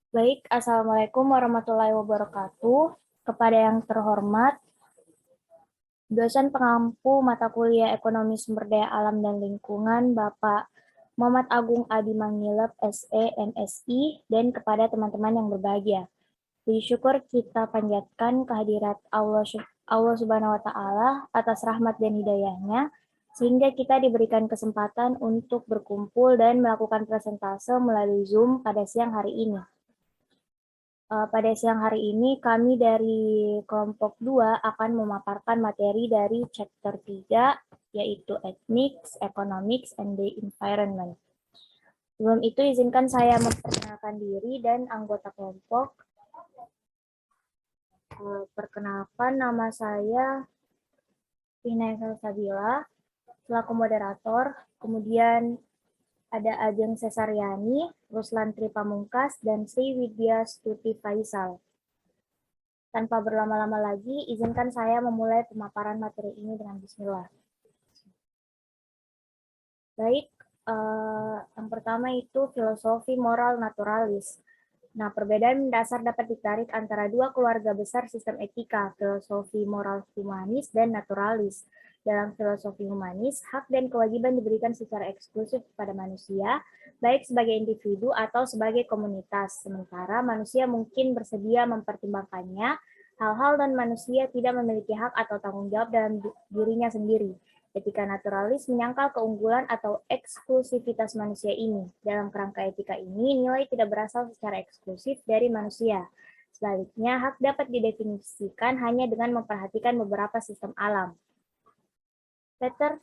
Baik, Assalamualaikum warahmatullahi wabarakatuh. Kepada yang terhormat, dosen pengampu mata kuliah Ekonomi Sumber Daya Alam dan Lingkungan, Bapak Muhammad Agung Adi Mangilep, SE, MSI, dan kepada teman-teman yang berbahagia. Puji syukur kita panjatkan kehadirat Allah Subhanahu wa Ta'ala atas rahmat dan hidayahnya, sehingga kita diberikan kesempatan untuk berkumpul dan melakukan presentase melalui Zoom pada siang hari ini. Pada siang hari ini kami dari kelompok 2 akan memaparkan materi dari chapter 3 yaitu Ethics, Economics, and the Environment. Sebelum itu izinkan saya memperkenalkan diri dan anggota kelompok. Perkenalkan, nama saya Tina Sabila selaku moderator, kemudian ada Ajeng Cesariani, Ruslan Tri Pamungkas, dan Sri Widya Stuti Faisal. Tanpa berlama-lama lagi, izinkan saya memulai pemaparan materi ini dengan bismillah. Baik, yang pertama itu filosofi moral naturalis. Nah, perbedaan mendasar dapat ditarik antara dua keluarga besar sistem etika, filosofi moral humanis dan naturalis. Dalam filosofi humanis, hak dan kewajiban diberikan secara eksklusif kepada manusia, baik sebagai individu atau sebagai komunitas. Sementara manusia mungkin bersedia mempertimbangkannya, hal-hal dan manusia tidak memiliki hak atau tanggung jawab dalam dirinya sendiri. Etika naturalis menyangkal keunggulan atau eksklusivitas manusia ini. Dalam kerangka etika ini, nilai tidak berasal secara eksklusif dari manusia. Sebaliknya, hak dapat didefinisikan hanya dengan memperhatikan beberapa sistem alam. Peter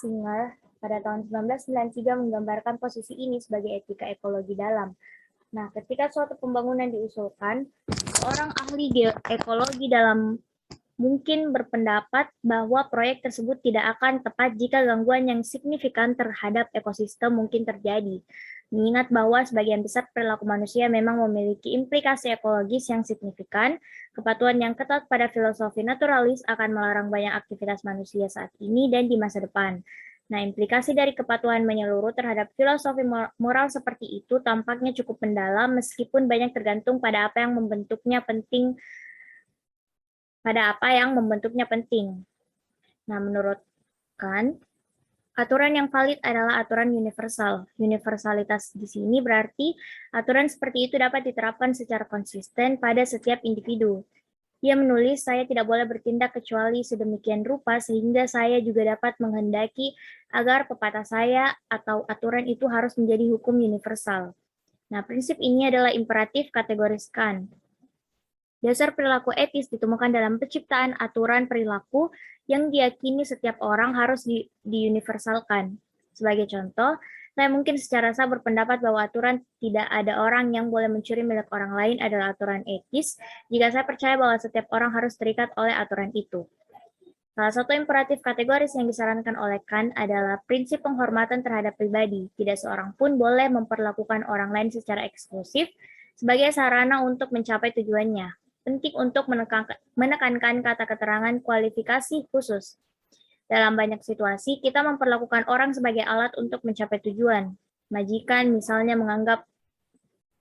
Singer pada tahun 1993 menggambarkan posisi ini sebagai etika ekologi dalam. Nah, ketika suatu pembangunan diusulkan, seorang ahli ekologi dalam mungkin berpendapat bahwa proyek tersebut tidak akan tepat jika gangguan yang signifikan terhadap ekosistem mungkin terjadi. Mengingat bahwa sebagian besar perilaku manusia memang memiliki implikasi ekologis yang signifikan, kepatuhan yang ketat pada filosofi naturalis akan melarang banyak aktivitas manusia saat ini dan di masa depan. Nah, implikasi dari kepatuhan menyeluruh terhadap filosofi moral seperti itu tampaknya cukup mendalam meskipun banyak tergantung pada apa yang membentuknya penting. Nah, menurut Kant, aturan yang valid adalah aturan universal. Universalitas di sini berarti aturan seperti itu dapat diterapkan secara konsisten pada setiap individu. Dia menulis, saya tidak boleh bertindak kecuali sedemikian rupa sehingga saya juga dapat menghendaki agar pepatah saya atau aturan itu harus menjadi hukum universal. Nah, prinsip ini adalah imperatif kategoris Kant. Dasar perilaku etis ditemukan dalam penciptaan aturan perilaku yang diyakini setiap orang harus diuniversalkan. Sebagai contoh, saya mungkin secara sah berpendapat bahwa aturan tidak ada orang yang boleh mencuri milik orang lain adalah aturan etis jika saya percaya bahwa setiap orang harus terikat oleh aturan itu. Salah satu imperatif kategoris yang disarankan oleh Kant adalah prinsip penghormatan terhadap pribadi. Tidak seorang pun boleh memperlakukan orang lain secara eksklusif sebagai sarana untuk mencapai tujuannya. Penting untuk menekankan kata keterangan kualifikasi khusus. Dalam banyak situasi, kita memperlakukan orang sebagai alat untuk mencapai tujuan. Majikan misalnya menganggap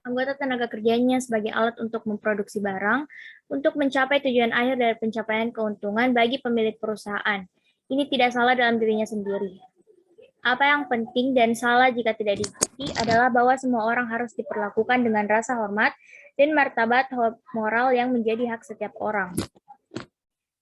anggota tenaga kerjanya sebagai alat untuk memproduksi barang untuk mencapai tujuan akhir dari pencapaian keuntungan bagi pemilik perusahaan. Ini tidak salah dalam dirinya sendiri. Apa yang penting dan salah jika tidak diikuti adalah bahwa semua orang harus diperlakukan dengan rasa hormat dan martabat moral yang menjadi hak setiap orang.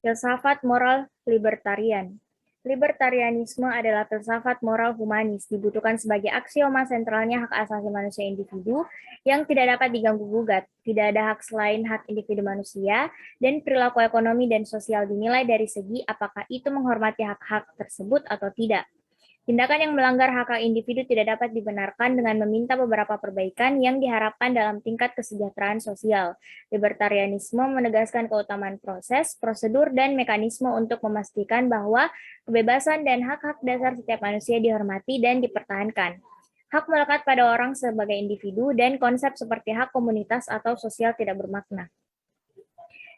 Filsafat moral libertarian. Libertarianisme adalah filsafat moral humanis, dibutuhkan sebagai aksioma sentralnya hak asasi manusia individu yang tidak dapat diganggu-gugat, tidak ada hak selain hak individu manusia, dan perilaku ekonomi dan sosial dinilai dari segi apakah itu menghormati hak-hak tersebut atau tidak. Tindakan yang melanggar hak individu tidak dapat dibenarkan dengan meminta beberapa perbaikan yang diharapkan dalam tingkat kesejahteraan sosial. Libertarianisme menegaskan keutamaan proses, prosedur, dan mekanisme untuk memastikan bahwa kebebasan dan hak-hak dasar setiap manusia dihormati dan dipertahankan. Hak melekat pada orang sebagai individu dan konsep seperti hak komunitas atau sosial tidak bermakna.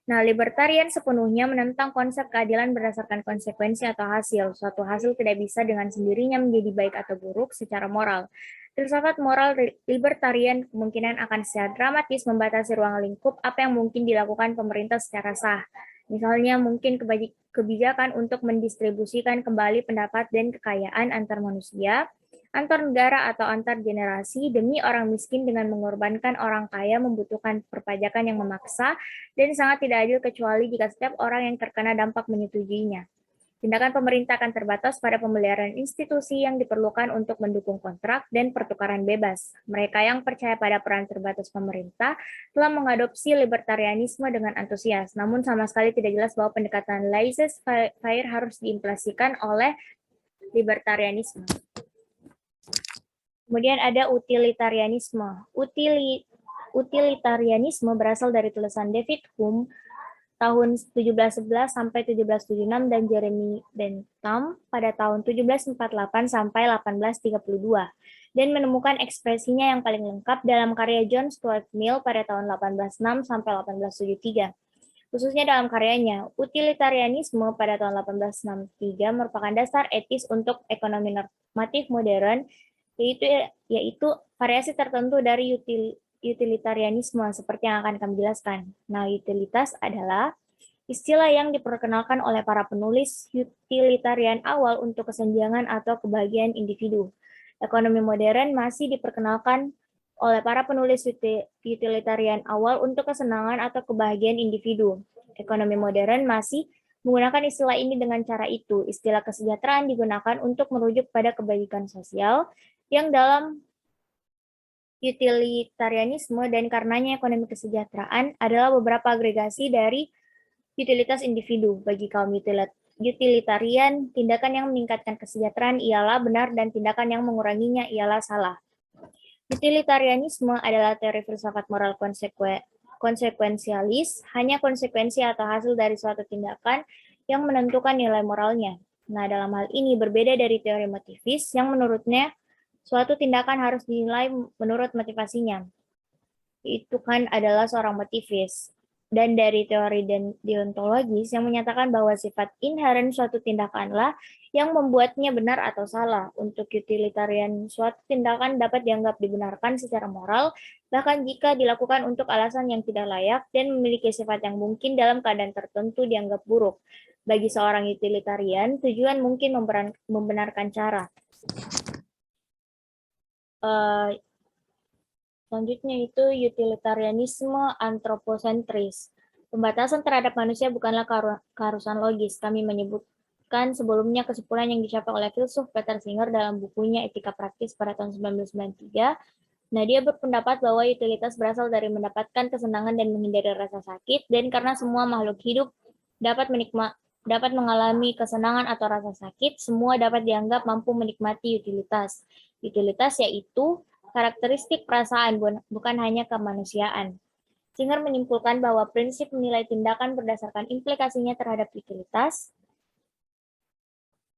Nah, libertarian sepenuhnya menentang konsep keadilan berdasarkan konsekuensi atau hasil. Suatu hasil tidak bisa dengan sendirinya menjadi baik atau buruk secara moral. Filsafat moral libertarian kemungkinan akan secara dramatis membatasi ruang lingkup apa yang mungkin dilakukan pemerintah secara sah. Misalnya mungkin kebijakan untuk mendistribusikan kembali pendapat dan kekayaan antar manusia, antar negara atau antar generasi demi orang miskin dengan mengorbankan orang kaya membutuhkan perpajakan yang memaksa dan sangat tidak adil kecuali jika setiap orang yang terkena dampak menyetujuinya. Tindakan pemerintah akan terbatas pada pemeliharaan institusi yang diperlukan untuk mendukung kontrak dan pertukaran bebas. Mereka yang percaya pada peran terbatas pemerintah telah mengadopsi libertarianisme dengan antusias, namun sama sekali tidak jelas bahwa pendekatan laissez-faire harus diimplementasikan oleh libertarianisme. Kemudian ada utilitarianisme. Utilitarianisme berasal dari tulisan David Hume tahun 1711 sampai 1776 dan Jeremy Bentham pada tahun 1748 sampai 1832 dan menemukan ekspresinya yang paling lengkap dalam karya John Stuart Mill pada tahun 1806 sampai 1873. Khususnya dalam karyanya, Utilitarianisme pada tahun 1863 merupakan dasar etis untuk ekonomi normatif modern, yaitu variasi tertentu dari utilitarianisme seperti yang akan kami jelaskan. Nah, utilitas adalah istilah yang diperkenalkan oleh para penulis utilitarian awal untuk kesenjangan atau kebahagiaan individu. Ekonomi modern masih diperkenalkan oleh para penulis utilitarian awal untuk kesenangan atau kebahagiaan individu. Ekonomi modern masih menggunakan istilah ini dengan cara itu. Istilah kesejahteraan digunakan untuk merujuk pada kebaikan sosial yang dalam utilitarianisme dan karenanya ekonomi kesejahteraan adalah beberapa agregasi dari utilitas individu. Bagi kaum utilitarian, tindakan yang meningkatkan kesejahteraan ialah benar dan tindakan yang menguranginya ialah salah. Utilitarianisme adalah teori filsafat moral konsekuensialis, hanya konsekuensi atau hasil dari suatu tindakan yang menentukan nilai moralnya. Nah, dalam hal ini berbeda dari teori motivis yang menurutnya suatu tindakan harus dinilai menurut motivasinya. Itu kan adalah seorang motivis. Dan dari teori deontologis yang menyatakan bahwa sifat inheren suatu tindakanlah yang membuatnya benar atau salah. Untuk utilitarian, suatu tindakan dapat dianggap dibenarkan secara moral, bahkan jika dilakukan untuk alasan yang tidak layak dan memiliki sifat yang mungkin dalam keadaan tertentu dianggap buruk. Bagi seorang utilitarian, tujuan mungkin membenarkan cara. Selanjutnya itu utilitarianisme antroposentris. Pembatasan terhadap manusia bukanlah keharusan logis. Kami menyebutkan sebelumnya kesimpulan yang dicapai oleh filsuf Peter Singer dalam bukunya Etika Praktis pada tahun 1993. Nah, dia berpendapat bahwa utilitas berasal dari mendapatkan kesenangan dan menghindari rasa sakit, dan karena semua makhluk hidup dapat mengalami kesenangan atau rasa sakit, semua dapat dianggap mampu menikmati utilitas. Utilitas yaitu karakteristik perasaan, bukan hanya kemanusiaan. Singer menyimpulkan bahwa prinsip menilai tindakan berdasarkan implikasinya terhadap utilitas,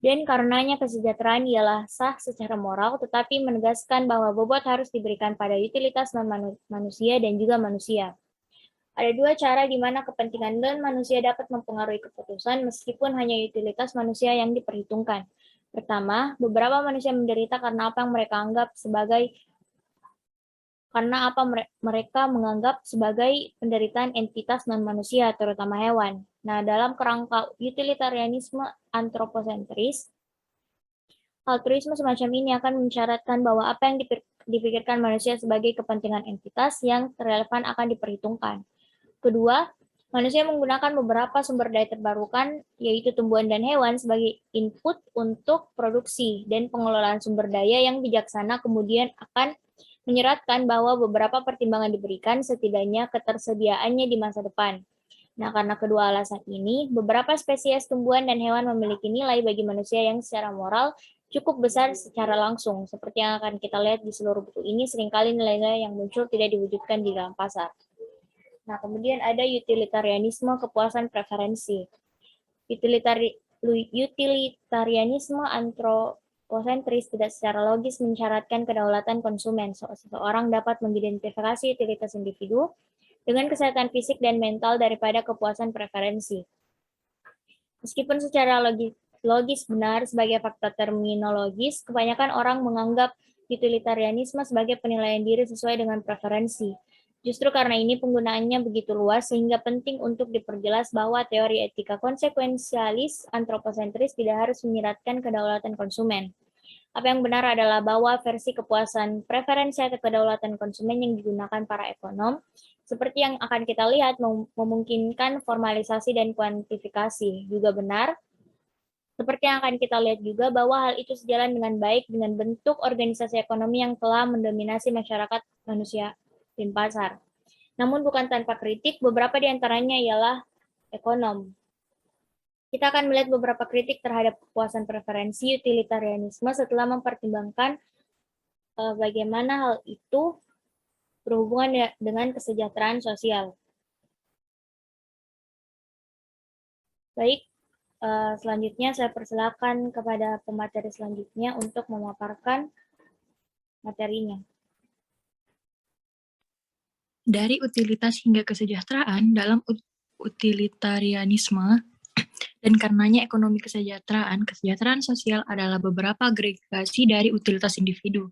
dan karenanya kesejahteraan ialah sah secara moral, tetapi menegaskan bahwa bobot harus diberikan pada utilitas non-manusia dan juga manusia. Ada dua cara di mana kepentingan non-manusia dapat mempengaruhi keputusan meskipun hanya utilitas manusia yang diperhitungkan. Pertama, beberapa manusia menderita karena apa yang mereka anggap sebagai mereka menganggap sebagai penderitaan entitas non-manusia, terutama hewan. Nah, dalam kerangka utilitarianisme antroposentris, altruisme semacam ini akan mensyaratkan bahwa apa yang dipikirkan manusia sebagai kepentingan entitas yang relevan akan diperhitungkan. Kedua, manusia menggunakan beberapa sumber daya terbarukan, yaitu tumbuhan dan hewan, sebagai input untuk produksi, dan pengelolaan sumber daya yang bijaksana kemudian akan menyeratkan bahwa beberapa pertimbangan diberikan setidaknya ketersediaannya di masa depan. Nah, karena kedua alasan ini, beberapa spesies tumbuhan dan hewan memiliki nilai bagi manusia yang secara moral cukup besar secara langsung. Seperti yang akan kita lihat di seluruh buku ini, seringkali nilai-nilai yang muncul tidak diwujudkan di dalam pasar. Nah, kemudian ada utilitarianisme kepuasan preferensi. Utilitarianisme antroposentris tidak secara logis mensyaratkan kedaulatan konsumen. Seseorang dapat mengidentifikasi utilitas individu dengan kesehatan fisik dan mental daripada kepuasan preferensi. Meskipun secara logis benar sebagai fakta terminologis, kebanyakan orang menganggap utilitarianisme sebagai penilaian diri sesuai dengan preferensi. Justru karena ini penggunaannya begitu luas sehingga penting untuk diperjelas bahwa teori etika konsekuensialis antroposentris tidak harus menyiratkan kedaulatan konsumen. Apa yang benar adalah bahwa versi kepuasan preferensi atau kedaulatan konsumen yang digunakan para ekonom, seperti yang akan kita lihat, memungkinkan formalisasi dan kuantifikasi. Juga benar, seperti yang akan kita lihat juga, bahwa hal itu sejalan dengan baik dengan bentuk organisasi ekonomi yang telah mendominasi masyarakat manusia dan pasar. Namun bukan tanpa kritik, beberapa di antaranya ialah ekonom. Kita akan melihat beberapa kritik terhadap kepuasan preferensi utilitarianisme setelah mempertimbangkan bagaimana hal itu berhubungan dengan kesejahteraan sosial. Baik, selanjutnya saya persilakan kepada pemateri selanjutnya untuk memaparkan materinya. Dari utilitas hingga kesejahteraan dalam utilitarianisme dan karenanya ekonomi kesejahteraan sosial adalah beberapa agregasi dari utilitas individu.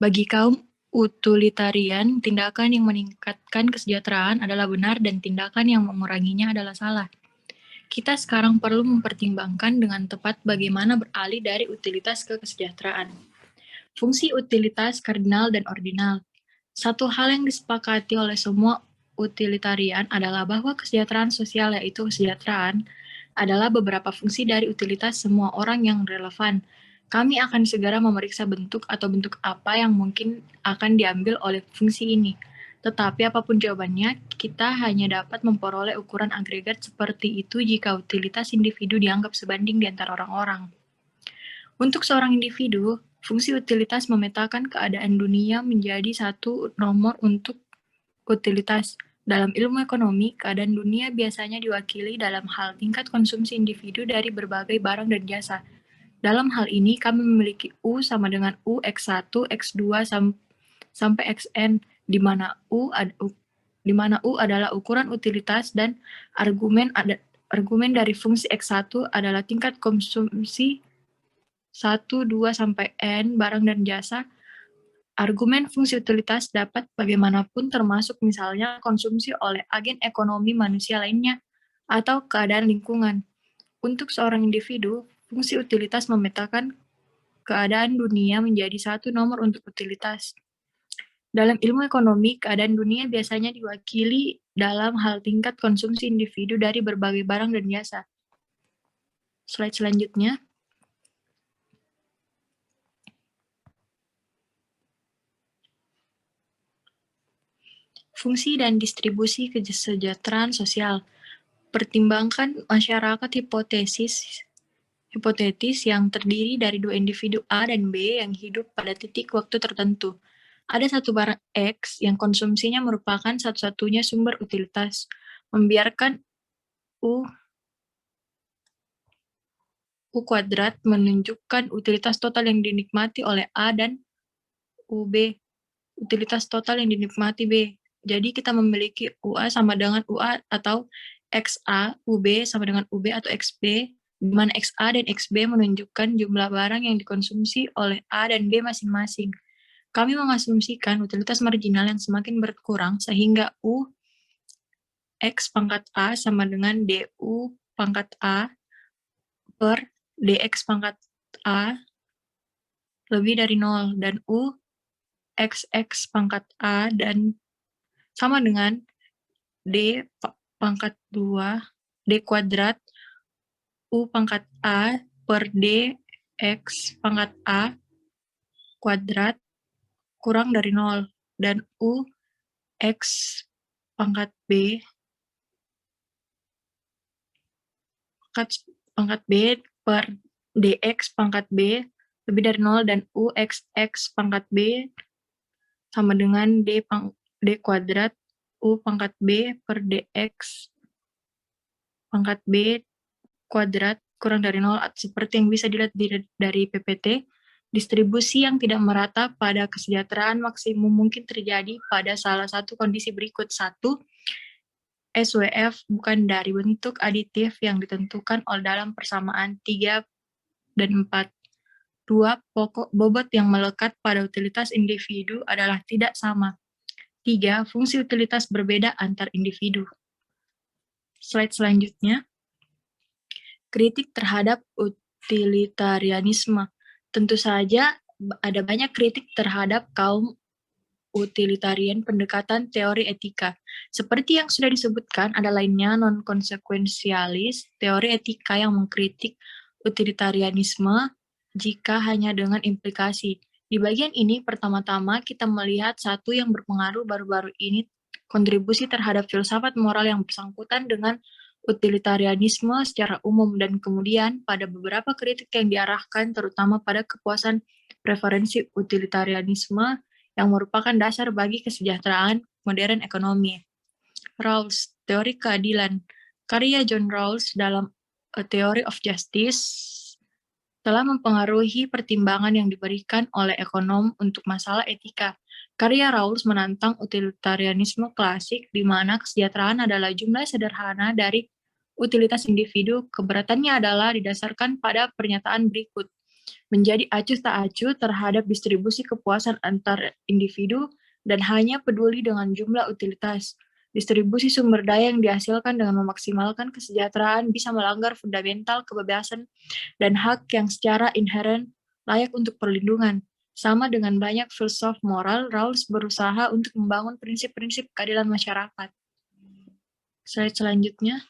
Bagi kaum utilitarian, tindakan yang meningkatkan kesejahteraan adalah benar dan tindakan yang menguranginya adalah salah. Kita sekarang perlu mempertimbangkan dengan tepat bagaimana beralih dari utilitas ke kesejahteraan. Fungsi utilitas kardinal dan ordinal. Satu hal yang disepakati oleh semua utilitarian adalah bahwa kesejahteraan sosial, yaitu kesejahteraan, adalah beberapa fungsi dari utilitas semua orang yang relevan. Kami akan segera memeriksa bentuk atau bentuk apa yang mungkin akan diambil oleh fungsi ini. Tetapi apapun jawabannya, kita hanya dapat memperoleh ukuran agregat seperti itu jika utilitas individu dianggap sebanding di antara orang-orang. Untuk seorang individu, fungsi utilitas memetakan keadaan dunia menjadi satu nomor untuk utilitas. Dalam ilmu ekonomi, keadaan dunia biasanya diwakili dalam hal tingkat konsumsi individu dari berbagai barang dan jasa. Dalam hal ini, kami memiliki U sama dengan U X1, X2, sampai Xn, di mana U adalah ukuran utilitas dan argumen dari fungsi X1 adalah tingkat konsumsi 1, 2, sampai N barang dan jasa. Argumen fungsi utilitas dapat bagaimanapun termasuk misalnya konsumsi oleh agen ekonomi manusia lainnya atau keadaan lingkungan. Untuk seorang individu, fungsi utilitas memetakan keadaan dunia menjadi satu nomor untuk utilitas. Dalam ilmu ekonomi, keadaan dunia biasanya diwakili dalam hal tingkat konsumsi individu dari berbagai barang dan jasa. Slide selanjutnya. Fungsi dan distribusi kesejahteraan sosial. Pertimbangkan masyarakat hipotetis yang terdiri dari dua individu A dan B yang hidup pada titik waktu tertentu. Ada satu barang X yang konsumsinya merupakan satu-satunya sumber utilitas. Membiarkan U kuadrat menunjukkan utilitas total yang dinikmati oleh A dan UB. Utilitas total yang dinikmati B. Jadi kita memiliki UA sama dengan UA atau XA, UB sama dengan UB atau XB, di mana XA dan XB menunjukkan jumlah barang yang dikonsumsi oleh A dan B masing-masing. Kami mengasumsikan utilitas marginal yang semakin berkurang sehingga U X pangkat A sama dengan DU pangkat A per DX pangkat A lebih dari 0 dan U XX pangkat A dan sama dengan D pangkat 2, D kuadrat, U pangkat A per D X pangkat A kuadrat kurang dari 0. Dan U X pangkat B pangkat B per DX pangkat B lebih dari 0 dan U XX pangkat B sama dengan D kuadrat U pangkat B per DX pangkat B kuadrat kurang dari 0, seperti yang bisa dilihat dari PPT. Distribusi yang tidak merata pada kesejahteraan maksimum mungkin terjadi pada salah satu kondisi berikut. 1. SWF bukan dari bentuk aditif yang ditentukan oleh dalam persamaan 3 dan 4. 2. Pokok bobot yang melekat pada utilitas individu adalah tidak sama. 3. Fungsi utilitas berbeda antar individu. Slide selanjutnya. Kritik terhadap utilitarianisme. Tentu saja ada banyak kritik terhadap kaum utilitarian pendekatan teori etika. Seperti yang sudah disebutkan, ada lainnya non-konsekuensialis, teori etika yang mengkritik utilitarianisme jika hanya dengan implikasi. Di bagian ini, pertama-tama kita melihat satu yang berpengaruh baru-baru ini, kontribusi terhadap filsafat moral yang bersangkutan dengan utilitarianisme secara umum, dan kemudian pada beberapa kritik yang diarahkan terutama pada kepuasan preferensi utilitarianisme yang merupakan dasar bagi kesejahteraan modern ekonomi. Rawls, teori keadilan. Karya John Rawls dalam A Theory of Justice telah mempengaruhi pertimbangan yang diberikan oleh ekonom untuk masalah etika. Karya Rawls menantang utilitarianisme klasik di mana kesejahteraan adalah jumlah sederhana dari utilitas individu. Keberatannya adalah didasarkan pada pernyataan berikut: menjadi acuh tak acuh terhadap distribusi kepuasan antar individu dan hanya peduli dengan jumlah utilitas. Distribusi sumber daya yang dihasilkan dengan memaksimalkan kesejahteraan bisa melanggar fundamental kebebasan dan hak yang secara inheren layak untuk perlindungan. Sama dengan banyak filsuf moral, Rawls berusaha untuk membangun prinsip-prinsip keadilan masyarakat. Slide selanjutnya.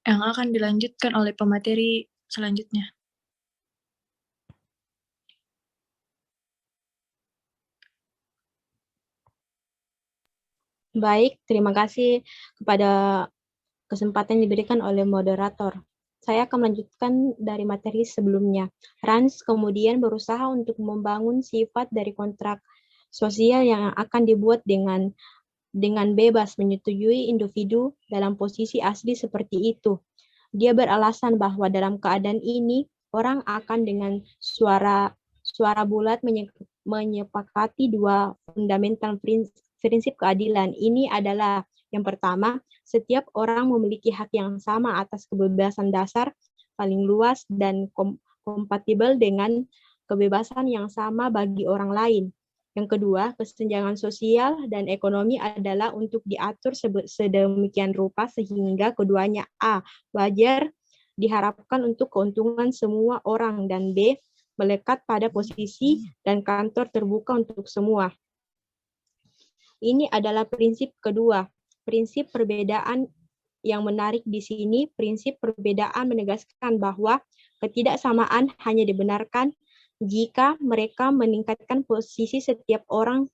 Yang akan dilanjutkan oleh pemateri selanjutnya. Baik, terima kasih kepada kesempatan yang diberikan oleh moderator. Saya akan melanjutkan dari materi sebelumnya. Rans kemudian berusaha untuk membangun sifat dari kontrak sosial yang akan dibuat dengan bebas menyetujui individu dalam posisi asli seperti itu. Dia beralasan bahwa dalam keadaan ini, orang akan dengan suara bulat menyepakati dua fundamental prinsip keadilan. Ini adalah yang pertama, setiap orang memiliki hak yang sama atas kebebasan dasar paling luas dan kompatibel dengan kebebasan yang sama bagi orang lain. Yang kedua, kesenjangan sosial dan ekonomi adalah untuk diatur sedemikian rupa sehingga keduanya A. wajar diharapkan untuk keuntungan semua orang, dan B. melekat pada posisi dan kantor terbuka untuk semua. Ini adalah prinsip kedua. Prinsip perbedaan yang menarik di sini, prinsip perbedaan menegaskan bahwa ketidaksamaan hanya dibenarkan jika mereka meningkatkan posisi setiap orang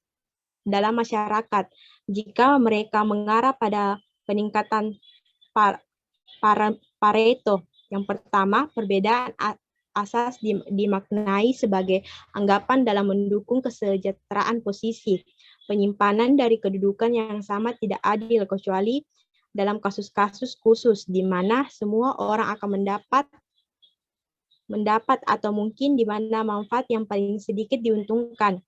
dalam masyarakat. Jika mereka mengarah pada peningkatan Pareto. Yang pertama, perbedaan asas dimaknai sebagai anggapan dalam mendukung kesejahteraan posisi. Penyimpanan dari kedudukan yang sama tidak adil kecuali dalam kasus-kasus khusus di mana semua orang akan mendapat atau mungkin di mana manfaat yang paling sedikit diuntungkan.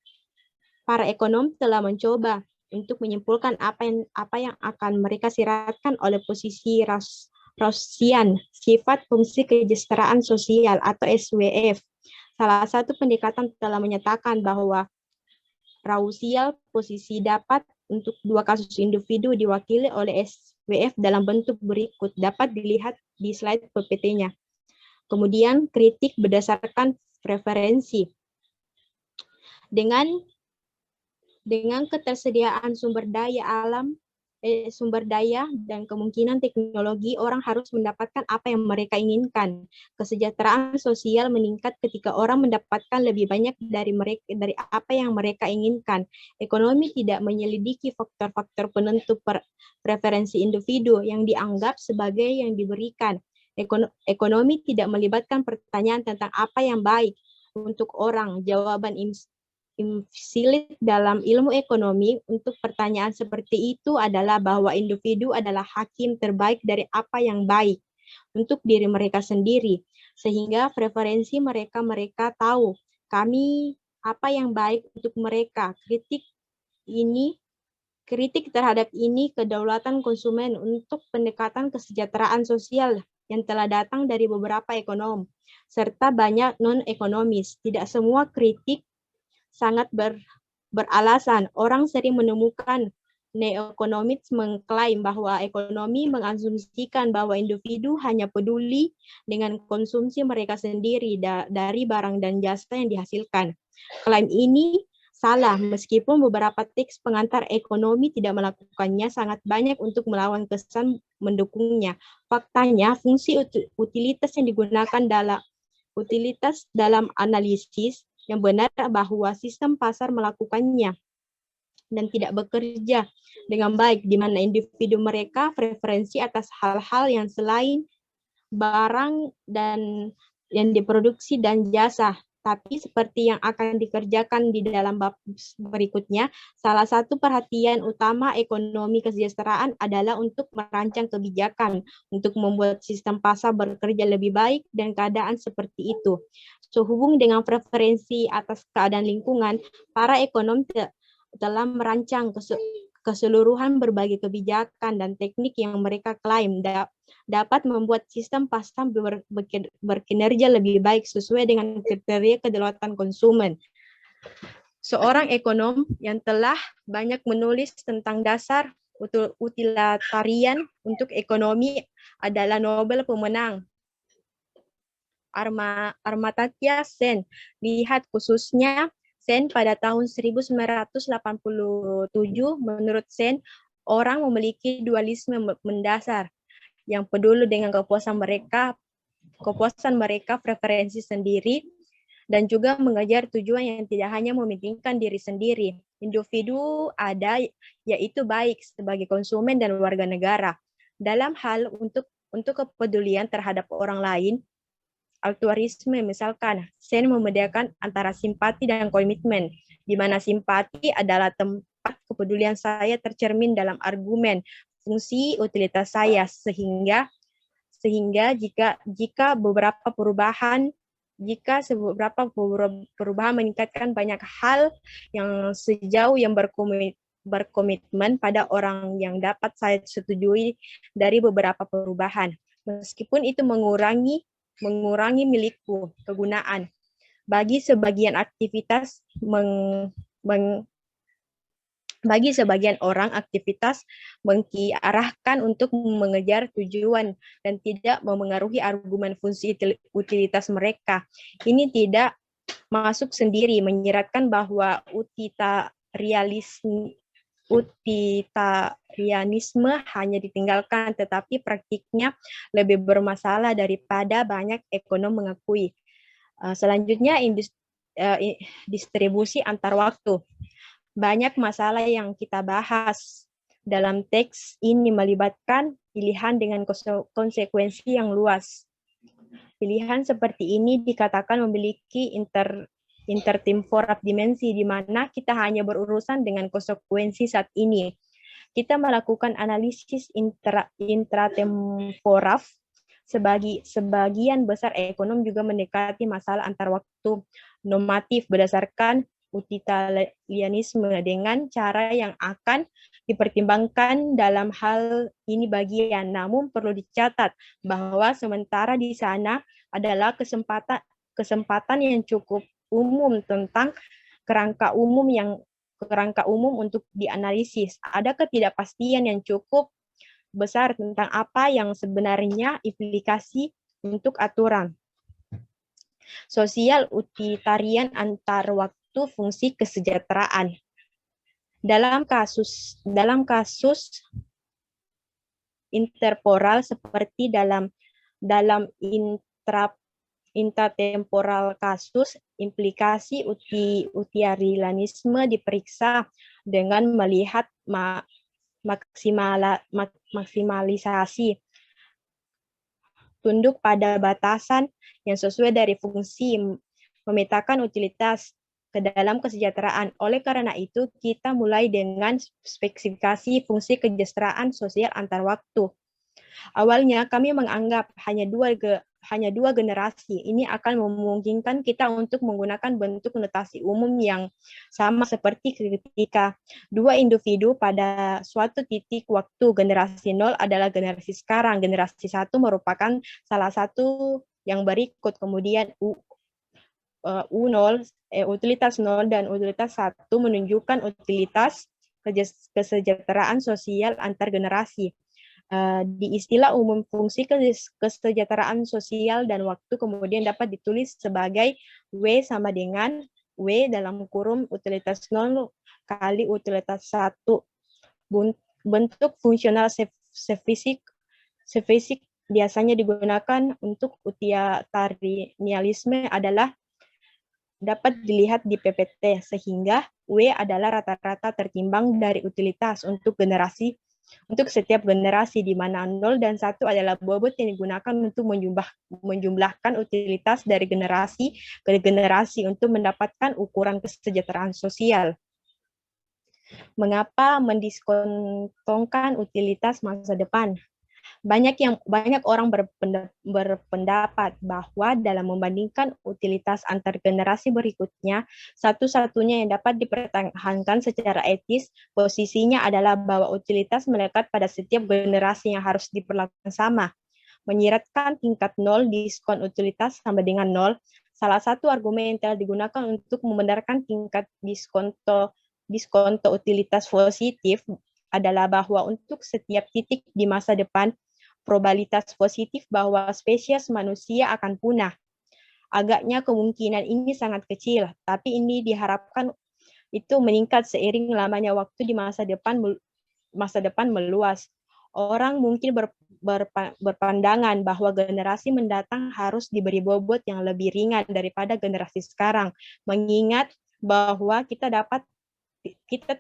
Para ekonom telah mencoba untuk menyimpulkan apa yang akan mereka siratkan oleh posisi Rawlsian, sifat fungsi kesejahteraan sosial atau SWF. Salah satu pendekatan telah menyatakan bahwa Rawlsian posisi dapat untuk dua kasus individu diwakili oleh SWF dalam bentuk berikut, dapat dilihat di slide PPT-nya. Kemudian kritik berdasarkan preferensi. Dengan ketersediaan sumber daya dan kemungkinan teknologi, orang harus mendapatkan apa yang mereka inginkan. Kesejahteraan sosial meningkat ketika orang mendapatkan lebih banyak dari apa yang mereka inginkan. Ekonomi tidak menyelidiki faktor-faktor penentu preferensi individu yang dianggap sebagai yang diberikan. Ekonomi tidak melibatkan pertanyaan tentang apa yang baik untuk orang. Jawaban implisit dalam ilmu ekonomi untuk pertanyaan seperti itu adalah bahwa individu adalah hakim terbaik dari apa yang baik untuk diri mereka sendiri, sehingga preferensi mereka tahu apa yang baik untuk mereka. Kritik terhadap ini kedaulatan konsumen untuk pendekatan kesejahteraan sosial yang telah datang dari beberapa ekonom, serta banyak non-ekonomis. Tidak semua kritik sangat beralasan. Orang sering menemukan neoekonomis mengklaim bahwa ekonomi mengasumsikan bahwa individu hanya peduli dengan konsumsi mereka sendiri dari barang dan jasa yang dihasilkan. Klaim ini salah, meskipun beberapa teks pengantar ekonomi tidak melakukannya, sangat banyak untuk melawan kesan mendukungnya. Faktanya, fungsi utilitas yang digunakan dalam analisis yang benar bahwa sistem pasar melakukannya dan tidak bekerja dengan baik, di mana individu mereka preferensi atas hal-hal yang selain barang dan yang diproduksi dan jasa. Tapi seperti yang akan dikerjakan di dalam bab berikutnya, salah satu perhatian utama ekonomi kesejahteraan adalah untuk merancang kebijakan, untuk membuat sistem pasar bekerja lebih baik dan keadaan seperti itu. Sehubung dengan preferensi atas keadaan lingkungan, para ekonom telah merancang keseluruhan berbagai kebijakan dan teknik yang mereka klaim dapat membuat sistem pasar berkinerja lebih baik sesuai dengan kriteria kedaulatan konsumen. Seorang ekonom yang telah banyak menulis tentang dasar utilitarian untuk ekonomi adalah Nobel pemenang Amartya Sen. Lihat khususnya Sen pada tahun 1987, menurut Sen, orang memiliki dualisme mendasar yang peduli dengan kepuasan mereka, preferensi sendiri, dan juga mengejar tujuan yang tidak hanya mementingkan diri sendiri. Individu ada, yaitu baik sebagai konsumen dan warga negara. Dalam hal untuk kepedulian terhadap orang lain, altruisme misalkan, Sen membedakan antara simpati dan komitmen, di mana simpati adalah tempat kepedulian saya tercermin dalam argumen fungsi utilitas saya, sehingga jika beberapa perubahan meningkatkan banyak hal yang sejauh yang berkomitmen pada orang yang dapat saya setujui dari beberapa perubahan, meskipun itu mengurangi milikku kegunaan. Bagi sebagian orang, aktivitas diarahkan untuk mengejar tujuan dan tidak memengaruhi argumen fungsi utilitas mereka. Ini tidak masuk sendiri menyiratkan bahwa utilitarianisme hanya ditinggalkan, tetapi praktiknya lebih bermasalah daripada banyak ekonom mengakui. Selanjutnya, distribusi antar waktu. Banyak masalah yang kita bahas dalam teks ini melibatkan pilihan dengan konsekuensi yang luas. Pilihan seperti ini dikatakan memiliki intertemporal dimensi, di mana kita hanya berurusan dengan konsekuensi saat ini. Kita melakukan analisis intratemporal. Sebagian besar ekonom juga mendekati masalah antar waktu normatif berdasarkan utilitarianisme dengan cara yang akan dipertimbangkan dalam hal ini bagian. Namun perlu dicatat bahwa sementara di sana adalah kesempatan yang cukup umum tentang kerangka umum untuk dianalisis. Ada ketidakpastian yang cukup besar tentang apa yang sebenarnya implikasi untuk aturan sosial utilitarian antar waktu fungsi kesejahteraan. Dalam kasus intertemporal seperti dalam intratemporal kasus, implikasi utilitarianisme diperiksa dengan melihat maksimalisasi tunduk pada batasan yang sesuai dari fungsi memetakan utilitas ke dalam kesejahteraan. Oleh karena itu, kita mulai dengan spesifikasi fungsi kesejahteraan sosial antar waktu. Awalnya kami menganggap hanya hanya 2 generasi. Ini akan memungkinkan kita untuk menggunakan bentuk notasi umum yang sama seperti ketika dua individu pada suatu titik waktu generasi 0 adalah generasi sekarang. Generasi 1 merupakan salah satu yang berikut. Kemudian U0, utilitas 0 dan utilitas 1 menunjukkan utilitas kesejahteraan sosial antar generasi. Di istilah umum fungsi kesejahteraan sosial dan waktu kemudian dapat ditulis sebagai W sama dengan W dalam kurung utilitas 0 kali utilitas 1. Bentuk fungsional sevfisik biasanya digunakan untuk utilitarianisme adalah dapat dilihat di PPT, sehingga W adalah rata-rata tertimbang dari utilitas untuk setiap generasi, di mana 0 dan 1 adalah bobot yang digunakan untuk menjumlahkan utilitas dari generasi ke generasi untuk mendapatkan ukuran kesejahteraan sosial. Mengapa mendiskontongkan utilitas masa depan? Banyak orang berpendapat bahwa dalam membandingkan utilitas antar generasi berikutnya, satu-satunya yang dapat dipertahankan secara etis, posisinya adalah bahwa utilitas melekat pada setiap generasi yang harus diperlakukan sama. Menyiratkan tingkat 0 diskon utilitas sama dengan 0, salah satu argumen yang telah digunakan untuk membenarkan tingkat diskonto utilitas positif adalah bahwa untuk setiap titik di masa depan, probabilitas positif bahwa spesies manusia akan punah. Agaknya kemungkinan ini sangat kecil, tapi ini diharapkan itu meningkat seiring lamanya waktu di masa depan meluas. Orang mungkin berpandangan bahwa generasi mendatang harus diberi bobot yang lebih ringan daripada generasi sekarang, mengingat bahwa kita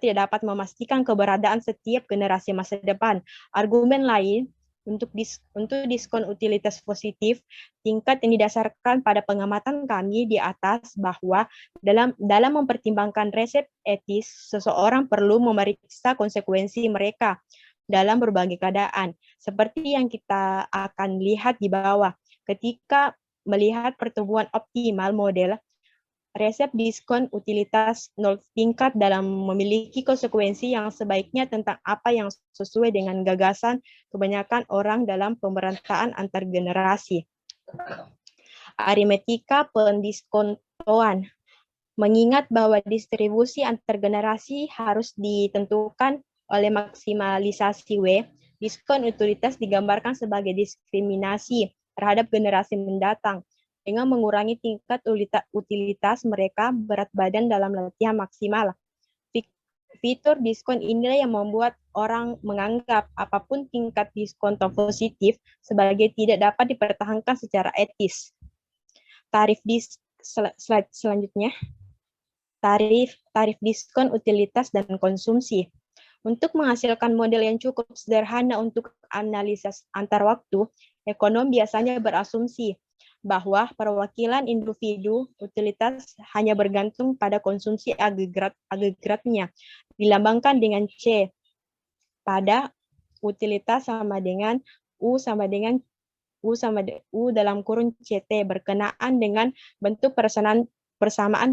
tidak dapat memastikan keberadaan setiap generasi masa depan. Argumen lain untuk diskon utilitas positif, tingkat yang didasarkan pada pengamatan kami di atas bahwa dalam mempertimbangkan resep etis, seseorang perlu memeriksa konsekuensi mereka dalam berbagai keadaan. Seperti yang kita akan lihat di bawah, ketika melihat pertumbuhan optimal model, resep diskon utilitas 0 tingkat dalam memiliki konsekuensi yang sebaiknya tentang apa yang sesuai dengan gagasan kebanyakan orang dalam pemerataan antar generasi. Aritmetika pendiskontoan. Mengingat bahwa distribusi antar generasi harus ditentukan oleh maksimalisasi W, diskon utilitas digambarkan sebagai diskriminasi terhadap generasi mendatang dengan mengurangi tingkat utilitas mereka berat badan dalam latihan maksimal. Fitur diskon inilah yang membuat orang menganggap apapun tingkat diskonto positif sebagai tidak dapat dipertahankan secara etis. Slide selanjutnya. Tarif diskon utilitas dan konsumsi. Untuk menghasilkan model yang cukup sederhana untuk analisis antar waktu, ekonom biasanya berasumsi bahwa perwakilan individu utilitas hanya bergantung pada konsumsi agregatnya, dilambangkan dengan C pada utilitas sama dengan U dalam kurung CT berkenaan dengan bentuk persamaan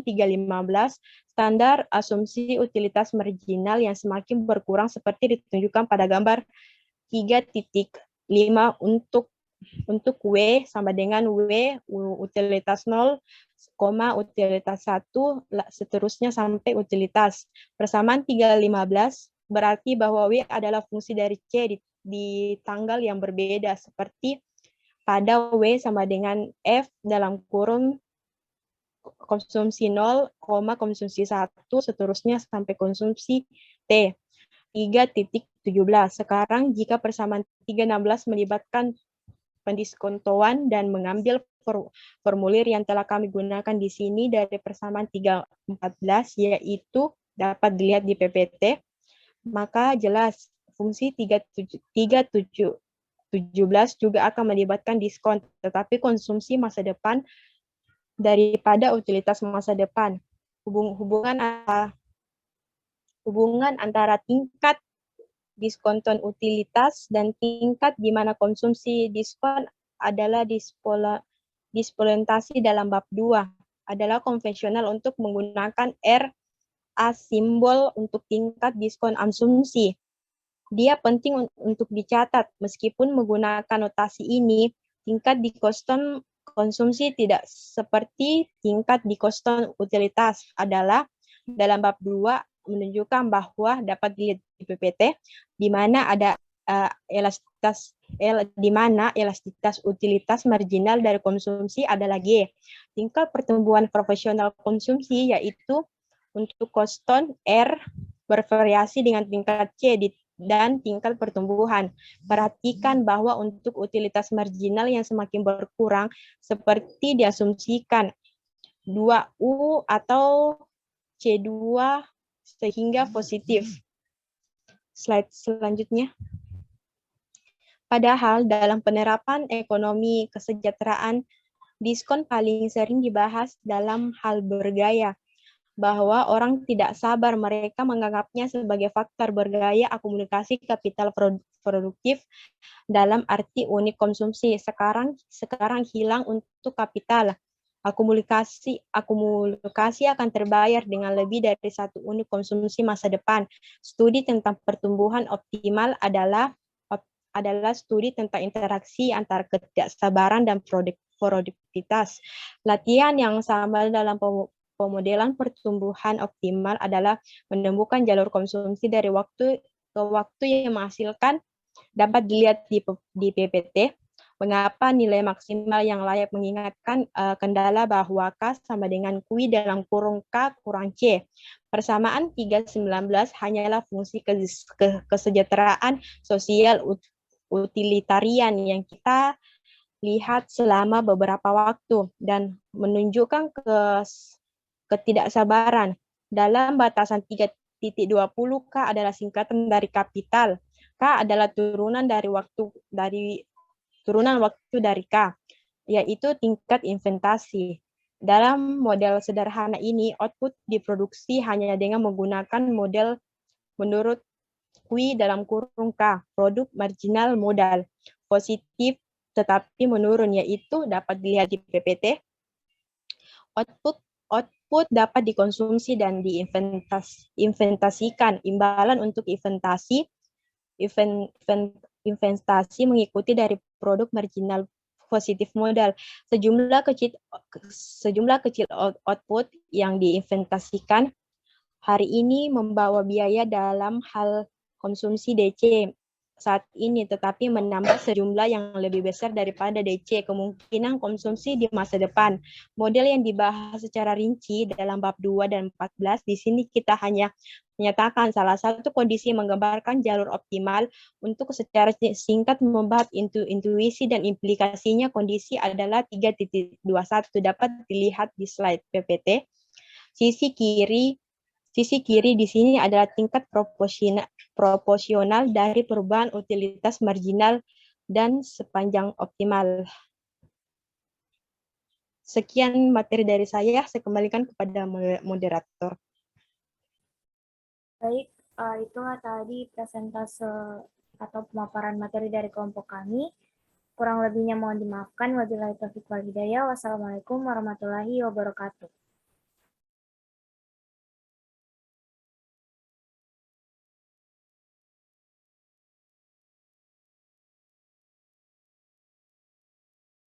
315, standar asumsi utilitas marginal yang semakin berkurang seperti ditunjukkan pada gambar 3.5 untuk W sama dengan W utilitas 0, utilitas 1, seterusnya sampai utilitas. Persamaan 315 berarti bahwa W adalah fungsi dari C di tanggal yang berbeda, seperti pada W sama dengan F dalam kurung konsumsi 0, konsumsi 1, seterusnya sampai konsumsi T. 3.17. Sekarang jika persamaan 316 melibatkan pendiskontoan dan mengambil formulir yang telah kami gunakan di sini dari persamaan 314, yaitu dapat dilihat di PPT, maka jelas fungsi 317 juga akan melibatkan diskon, tetapi konsumsi masa depan daripada utilitas masa depan. Hubungan antara tingkat diskonton utilitas dan tingkat di mana konsumsi diskon adalah dispolentasi dalam bab 2 adalah konvensional untuk menggunakan RA simbol untuk tingkat diskon asumsi. Dia penting untuk dicatat, meskipun menggunakan notasi ini, tingkat diskon konsumsi tidak seperti tingkat diskon utilitas adalah dalam bab 2 menunjukkan bahwa dapat dilihat di PPT di mana ada di mana elastisitas utilitas marginal dari konsumsi adalah G. Tingkat pertumbuhan profesional konsumsi yaitu untuk konstan R bervariasi dengan tingkat C dan tingkat pertumbuhan. Perhatikan bahwa untuk utilitas marginal yang semakin berkurang seperti diasumsikan 2U atau C2 sehingga positif. Slide selanjutnya. Padahal dalam penerapan ekonomi kesejahteraan, diskon paling sering dibahas dalam hal bergaya, bahwa orang tidak sabar, mereka menganggapnya sebagai faktor bergaya akumulasi kapital produktif dalam arti unit konsumsi. Sekarang hilang untuk kapital. Akumulasi akan terbayar dengan lebih dari satu unit konsumsi masa depan. Studi tentang pertumbuhan optimal adalah studi tentang interaksi antara ketidaksabaran dan produktivitas. Latihan yang sama dalam pemodelan pertumbuhan optimal adalah menemukan jalur konsumsi dari waktu ke waktu yang menghasilkan dapat dilihat di PPT. Mengapa nilai maksimal yang layak mengingatkan kendala bahwa K sama dengan Q dalam kurung K kurang C. Persamaan 319 hanyalah fungsi kesejahteraan sosial utilitarian yang kita lihat selama beberapa waktu dan menunjukkan ketidaksabaran. Dalam batasan 3.20 K adalah singkatan dari kapital. K adalah turunan waktu dari K, yaitu tingkat investasi. Dalam model sederhana ini, output diproduksi hanya dengan menggunakan model menurut Q dalam kurung K, produk marginal modal, positif tetapi menurun, yaitu dapat dilihat di PPT. Output dapat dikonsumsi dan diinvestasikan. Imbalan untuk investasi mengikuti dari produk marginal positif modal. Sejumlah kecil output yang diinvestasikan hari ini membawa biaya dalam hal konsumsi DC saat ini, tetapi menambah sejumlah yang lebih besar daripada DC kemungkinan konsumsi di masa depan. Model yang dibahas secara rinci dalam bab 2 dan 14, di sini kita hanya menyatakan salah satu kondisi menggambarkan jalur optimal. Untuk secara singkat membahas intuisi dan implikasinya, kondisi adalah 3.21 dapat dilihat di slide PPT. Sisi kiri di sini adalah tingkat proporsional dari perubahan utilitas marginal dan sepanjang optimal. Sekian materi dari saya kembalikan kepada moderator. Baik, itulah tadi presentase atau pemaparan materi dari kelompok kami. Kurang lebihnya mohon dimaafkan. Wabillahi taufiq wal hidayah. Wassalamualaikum warahmatullahi wabarakatuh.